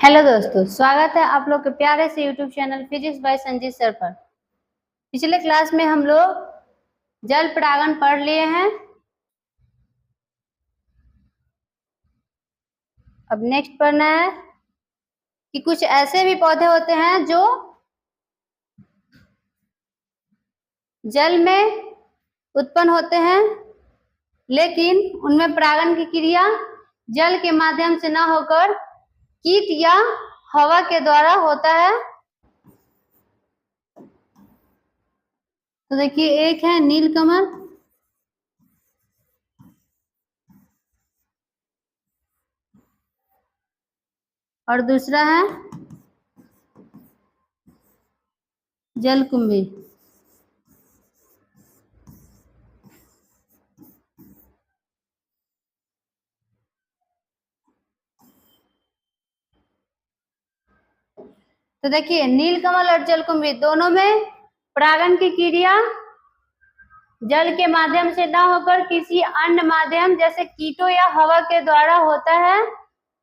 Hello दोस्तों, स्वागत है आप लोग के प्यारे से YouTube channel physics bye Sanjeet sir पर। पिछले क्लास में हम लोग जल परागण पढ़ लिए हैं। अब नेक्स्ट पढ़ना है कि कुछ ऐसे भी पौधे होते हैं जो जल में उत्पन्न होते हैं, लेकिन उनमें परागण की क्रिया जल के माध्यम से न होकर कीट या हवा के द्वारा होता है। तो देखिए, एक है नीलकमल, और दूसरा है जलकुंभी। तो देखिए, नीलकमल और जलकुंभी दोनों में परागण की क्रिया जल के माध्यम से ना होकर किसी अन्य माध्यम जैसे कीटों या हवा के द्वारा होता है,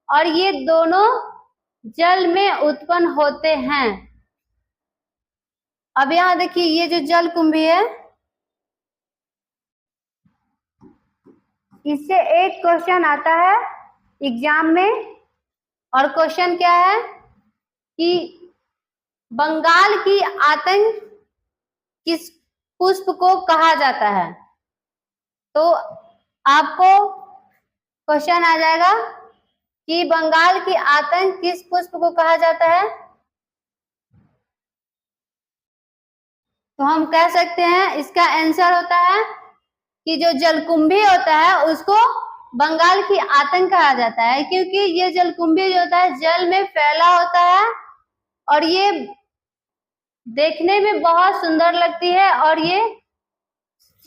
और ये दोनों जल में उत्पन्न होते हैं। अब यहाँ देखिए, ये जो जलकुंभी है, इससे एक क्वेश्चन आता है एग्जाम में, और क्वेश्चन क्या है कि बंगाल की आतंक किस पुष्प को कहा जाता है। तो आपको क्वेश्चन आ जाएगा कि बंगाल की आतंक किस पुष्प को कहा जाता है। तो हम कह सकते हैं इसका आंसर होता है कि जो जलकुंभी होता है उसको बंगाल की आतंक कहा जाता है, क्योंकि ये जलकुंभी जो होता है जल में फैला होता है और ये देखने में बहुत सुंदर लगती है, और ये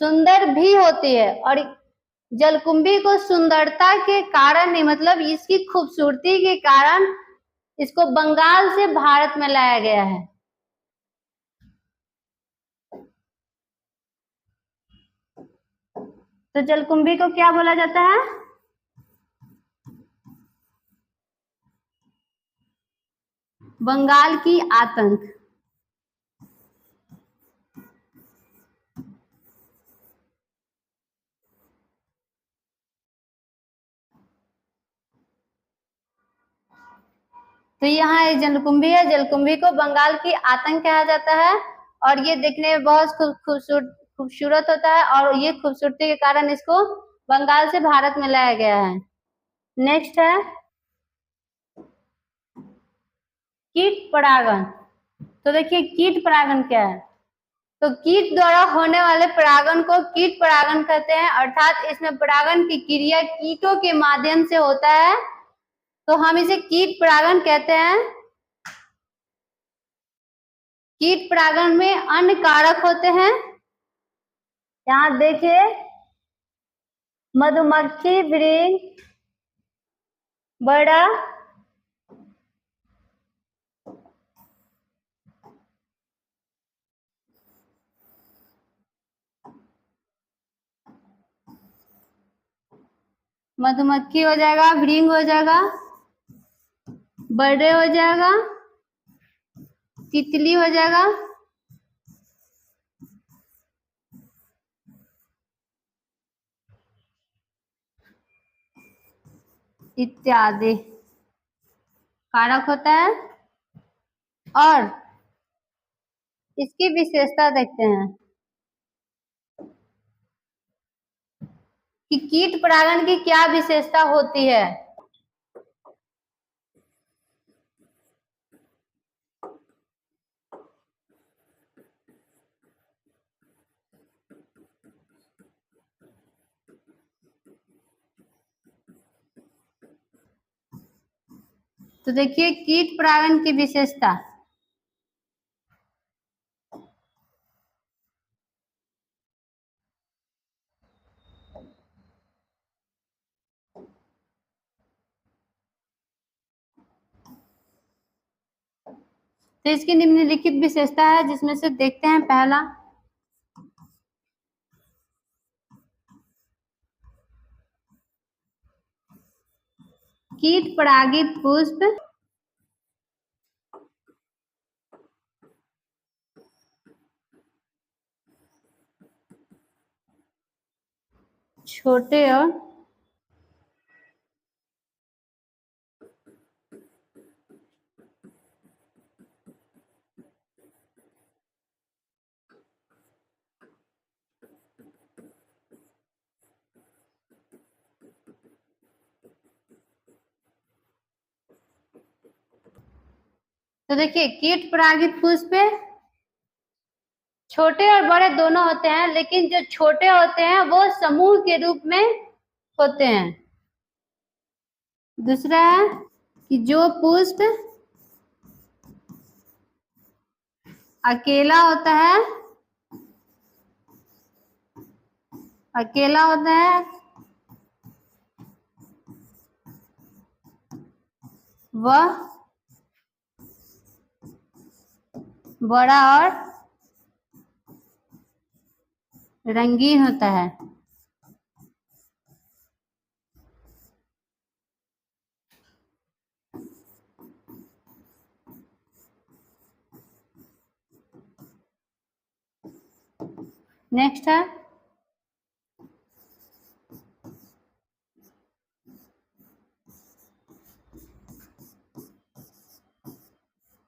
सुंदर भी होती है। और जलकुंभी को सुंदरता के कारण ही, मतलब इसकी खूबसूरती के कारण, इसको बंगाल से भारत में लाया गया है। तो जलकुंभी को क्या बोला जाता है? बंगाल की आतंक। तो यहाँ एक जलकुंभी है, जलकुंभी को बंगाल की आतंक कहा जाता है, और ये देखने में बहुत खूबसूरत होता है, और ये खूबसूरती के कारण इसको बंगाल से भारत में लाया गया है। नेक्स्ट है कीट परागण। तो देखिए, कीट परागण क्या है? तो कीट द्वारा होने वाले परागण को कीट परागण कहते हैं, अर्थात इसमें परागण की क्रिया कीटों के माध्यम से होता है, तो हम इसे कीट परागण कहते हैं। कीट परागण में अन्य कारक होते हैं। यहाँ देखिए, मधुमक्खी, भृंग, बड़ा, मधुमक्खी हो जाएगा, भृंग हो जाएगा, बड़े हो जाएगा, तितली हो जाएगा, इत्यादि कारक होता है। और इसकी विशेषता देखते हैं कि कीट परागण की क्या विशेषता होती है। तो देखिए, कीट परागण की विशेषता, तो इसकी निम्नलिखित विशेषता है, जिसमें से देखते हैं पहला, कीट परागित पुष्प छोटे और तो देखिए कीट परागित पुष्प छोटे और बड़े दोनों होते हैं, लेकिन जो छोटे होते हैं वो समूह के रूप में होते हैं। दूसरा है कि जो पुष्प अकेला होता है, वह बड़ा और रंगीन होता है। नेक्स्ट है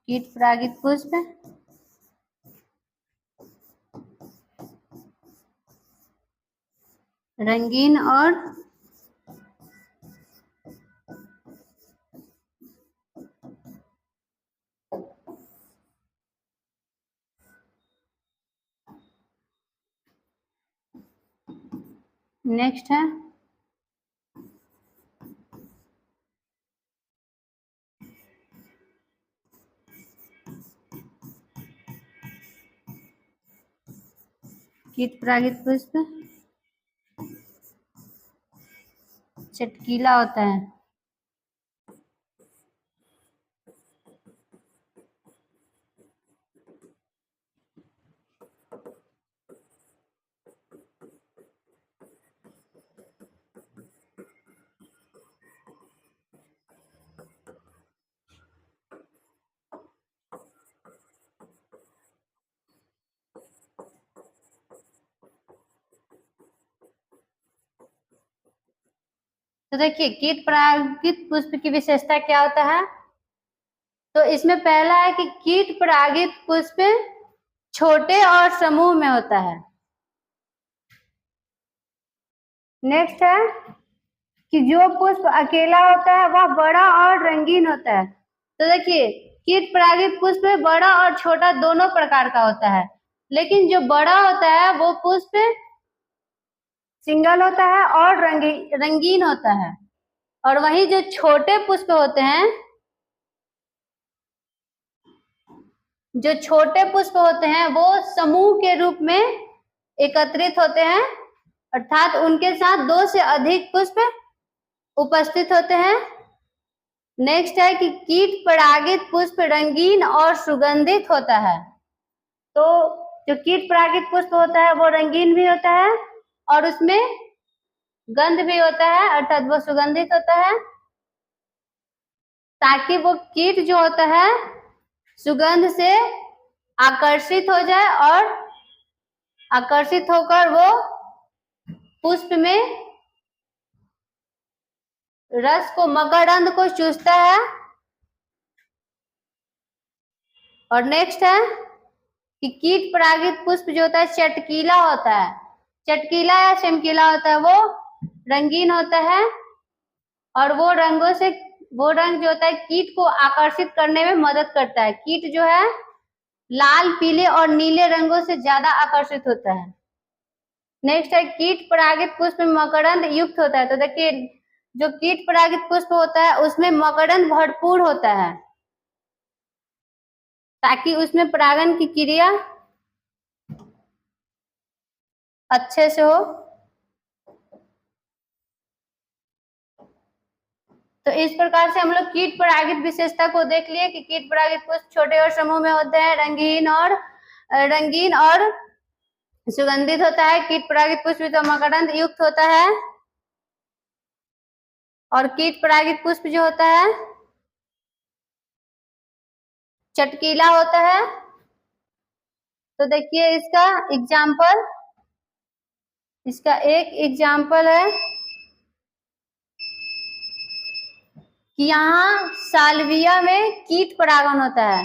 कीट परागित पुष्प रंगीन और नेक्स्ट है कीट परागित पुष्प चटकीला होता है। तो देखिए कीट परागित पुष्प की विशेषता क्या होता है। तो इसमें पहला है कि कीट परागित पुष्प छोटे और समूह में होता है। नेक्स्ट है कि जो पुष्प अकेला होता है वह बड़ा और रंगीन होता है। तो देखिए कीट परागित पुष्प बड़ा और छोटा दोनों प्रकार का होता है, लेकिन जो बड़ा होता है वो पुष्प सिंगल होता है और रंगीन होता है, और वही जो छोटे पुष्प होते हैं, वो समूह के रूप में एकत्रित होते हैं, अर्थात उनके साथ 2 से अधिक पुष्प उपस्थित होते हैं। नेक्स्ट है कि कीट परागित पुष्प रंगीन और सुगंधित होता है। तो जो कीट परागित पुष्प होता है वो रंगीन भी होता है और उसमें गंध भी होता है, अर्थात वो सुगंधित होता है, ताकि वो कीट जो होता है सुगंध से आकर्षित हो जाए और आकर्षित होकर वो पुष्प में रस को, मकरंद को चूसता है। और नेक्स्ट है कि कीट परागित पुष्प जो होता है चटकीला होता है। चटकीला या चमकीला होता है, वो रंगीन होता है और वो रंग जो होता है कीट को आकर्षित करने में मदद करता है। कीट जो है लाल, पीले और नीले रंगों से ज्यादा आकर्षित होता है। नेक्स्ट है कीट परागित पुष्प में मकरंद युक्त होता है। तो देखिए जो कीट परागित पुष्प होता है उसमें मकरंद भरपूर होता है, ताकि उसमें परागन की क्रिया अच्छे से हो। तो इस प्रकार से हम लोग कीट परागित विशेषता को देख लिए कि कीट परागित पुष्प छोटे और समूह में होते हैं, रंगीन और सुगंधित होता है। कीट परागित पुष्प तो मकरंद युक्त होता है, और कीट परागित पुष्प जो होता है चटकीला होता है। तो देखिए इसका एग्जाम्पल इसका एक एग्जाम्पल है कि यहाँ साल्विया में कीट परागण होता है।